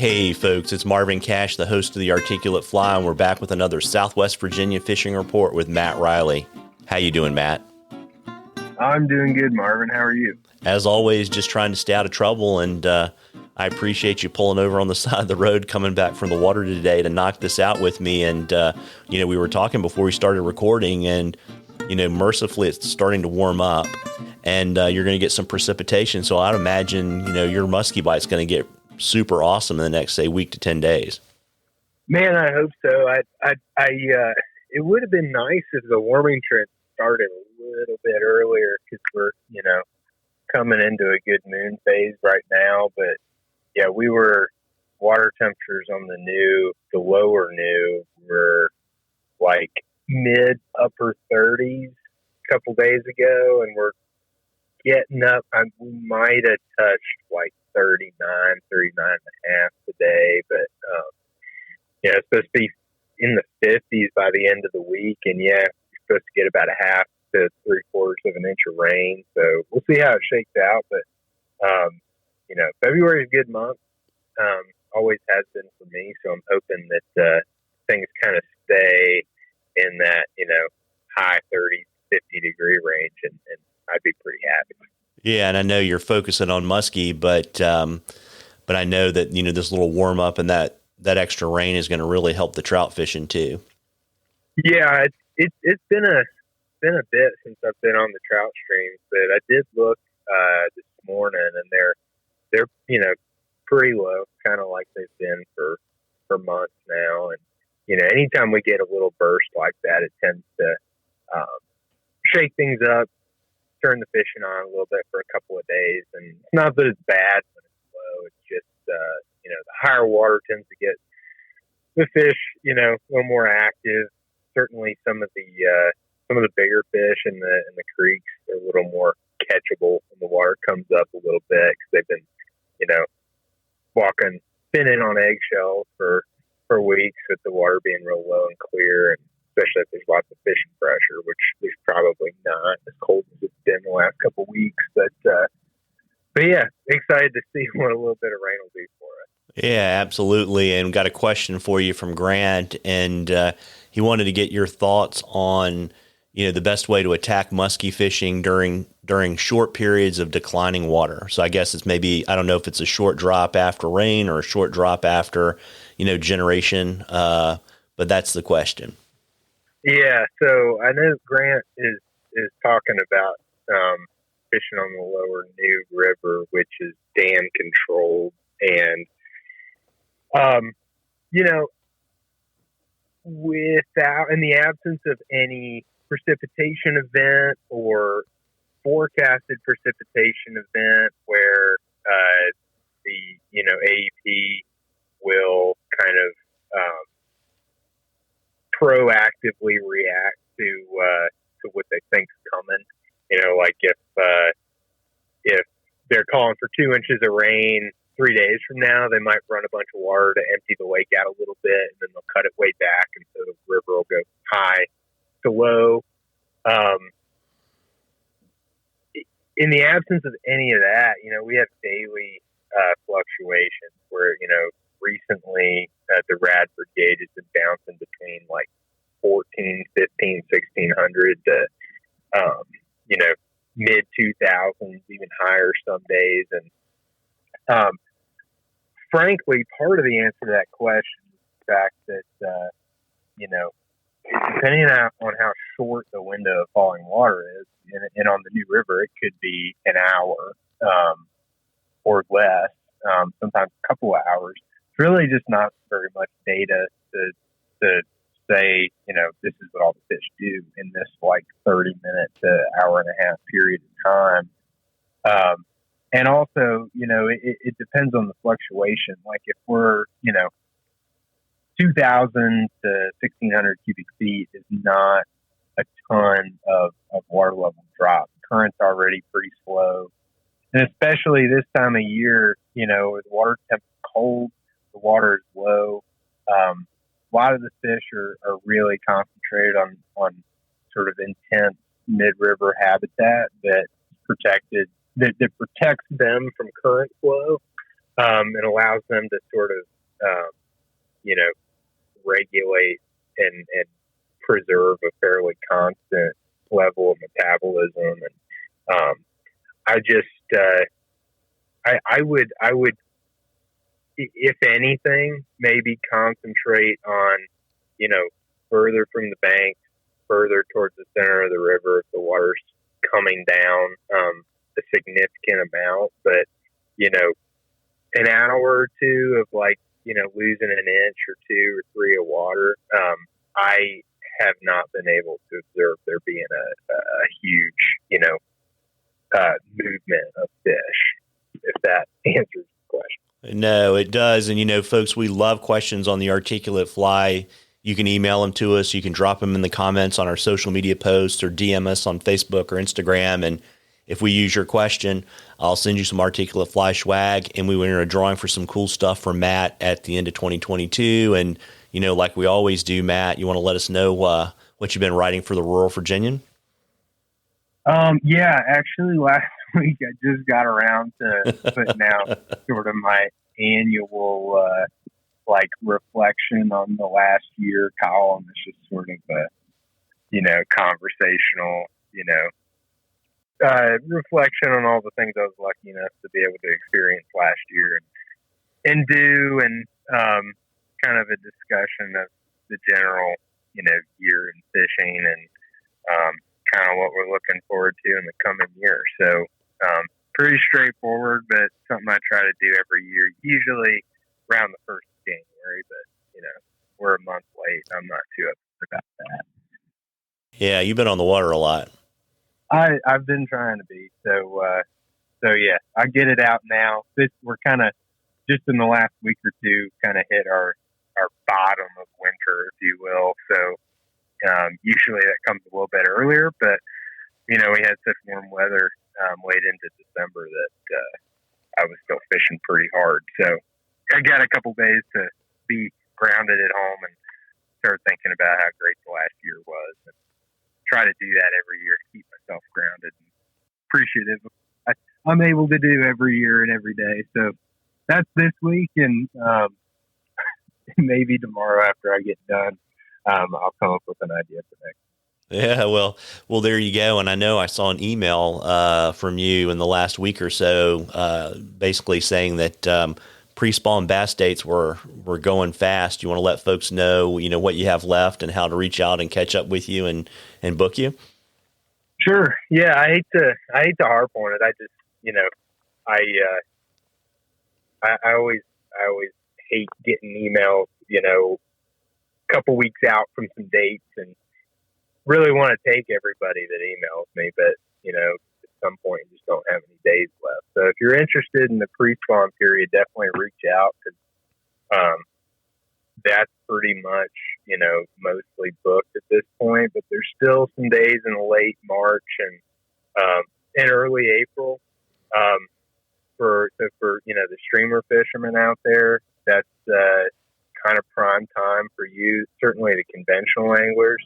Hey folks, it's Marvin Cash, the host of The Articulate Fly, and we're back with another Southwest Virginia fishing report with Matt Reilly. How you doing, Matt? I'm doing good, Marvin. How are you? As always, just trying to stay out of trouble, and I appreciate you pulling over on the side of the road coming back from the water today to knock this out with me. And, we were talking before we started recording, and, mercifully it's starting to warm up, and you're going to get some precipitation. So I'd imagine, your muskie bite's going to get super awesome in the next, say, week to 10 days. Man, I hope so. It would have been nice if the warming trend started a little bit earlier, because we're, coming into a good moon phase right now. But yeah, water temperatures on the lower new were like mid upper 30s a couple days ago, and we're getting up. We might have touched like 39 and a half today, but it's supposed to be in the 50s by the end of the week, and you're supposed to get about a half to 3/4 of an inch of rain. So we'll see how it shakes out. But February is a good month, always has been for me. So I'm hoping that things kind of stay in that high 30s, 50-degree range, and I'd be pretty happy. Yeah, and I know you're focusing on muskie, but I know that this little warm up and that extra rain is going to really help the trout fishing too. Yeah, it's been a bit since I've been on the trout streams, but I did look this morning, and they're pretty low, kind of like they've been for months now. And anytime we get a little burst like that, it tends to shake things up, turn the fishing on a little bit for a couple of days. And it's not that it's bad when it's low. It's just the higher water tends to get the fish a little more active. Certainly some of the bigger fish in the creeks are a little more catchable when the water comes up a little bit, because they've been spinning on eggshells for weeks with the water being real low and clear, and especially if there's lots of fishing pressure, which there's probably not as cold as it's been the last couple of weeks. But yeah, excited to see what a little bit of rain will do for us. Yeah, absolutely. And got a question for you from Grant, and he wanted to get your thoughts on the best way to attack muskie fishing during short periods of declining water. So I guess it's maybe, I don't know if it's a short drop after rain or a short drop after, generation, but that's the question. Yeah, so I know Grant is talking about fishing on the lower New River, which is dam controlled, and without, in the absence of any precipitation event or forecasted precipitation event where the AEP will kind of proactively react to what they think's coming. Like if they're calling for 2 inches of rain 3 days from now, they might run a bunch of water to empty the lake out a little bit, and then they'll cut it way back, and so the river will go high to low. In the absence of any of that, we have daily fluctuations where, recently the Radford gauge has been bouncing between like 14, 15, 1600 to, mid 2000s, even higher some days. And frankly, part of the answer to that question is the fact that, depending on how short the window of falling water is, and on the New River, it could be an hour or less, sometimes a couple of hours. It's really just not very much data to say, this is what all the fish do in this like 30-minute to hour and a half period of time. And also, it depends on the fluctuation. Like if we're, 2,000 to 1,600 cubic feet is not a ton of water level drop. The current's already pretty slow. And especially this time of year, the water temp is cold, the water is low. A lot of the fish are really concentrated on sort of intense mid-river habitat that protects them from current flow, and allows them to sort of you know, regulate and preserve a fairly constant level of metabolism. And I just I would, if anything, maybe concentrate on, you know, further from the bank, further towards the center of the river if the water's coming down a significant amount. But, you know, an hour or two of, like, you know, losing an inch or 2 or 3 of water, I have not been able to observe there being a huge, you know, movement of fish, if that answers the question. No, it does. And, you know, folks, we love questions on the articulate fly. You can email them to us. You can drop them in the comments on our social media posts or DM us on Facebook or Instagram. And if we use your question, I'll send you some articulate fly swag, and we were in a drawing for some cool stuff from Matt at the end of 2022. And, you know, like we always do, Matt, you want to let us know what you've been writing for the Rural Virginian? Yeah, actually last week I just got around to putting out sort of my annual, like, reflection on the last year column. It's just sort of a, you know, conversational, you know, reflection on all the things I was lucky enough to be able to experience last year and do, and kind of a discussion of the general, you know, year in fishing and kind of what we're looking forward to in the coming year. So pretty straightforward, but something I try to do every year, usually around the 1st of January, but, you know, we're a month late. I'm not too upset about that. Yeah, you've been on the water a lot. I've been trying to be. So yeah, I get it out now. We're kind of just in the last week or two kind of hit our bottom of winter, if you will. So usually that comes a little bit earlier, but, you know, we had such warm weather late into December that I was still fishing pretty hard. So I got a couple days to be grounded at home and start thinking about how great the last year was, and try to do that every year to keep myself grounded and appreciative of what I'm able to do every year and every day. So that's this week, and maybe tomorrow after I get done, I'll come up with an idea for next. Yeah, well, there you go. And I know I saw an email from you in the last week or so, basically saying that pre-spawn bass dates were going fast. You want to let folks know, you know, what you have left and how to reach out and catch up with you and book you? Sure. Yeah, I hate to harp on it. I just, you know, I always hate getting emails, you know, a couple weeks out from some dates, and really want to take everybody that emails me, but, you know, at some point you just don't have any days left. So if you're interested in the pre-spawn period, definitely reach out, because that's pretty much, you know, mostly booked at this point, but there's still some days in late March and early April for you know, the streamer fishermen out there. That's kind of prime time for you. Certainly the conventional anglers,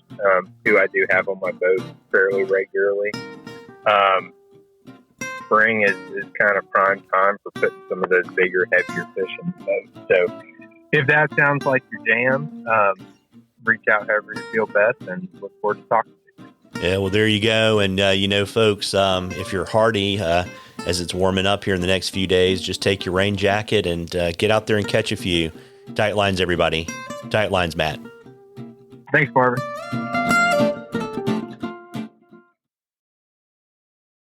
who I do have on my boat fairly regularly. Spring is kind of prime time for putting some of those bigger, heavier fish in the boat. So if that sounds like your jam, reach out however you feel best, and look forward to talking to you. Yeah, well, there you go. And, you know, folks, if you're hardy, as it's warming up here in the next few days, just take your rain jacket and get out there and catch a few. Tight lines, everybody. Tight lines, Matt. Thanks, Marvin.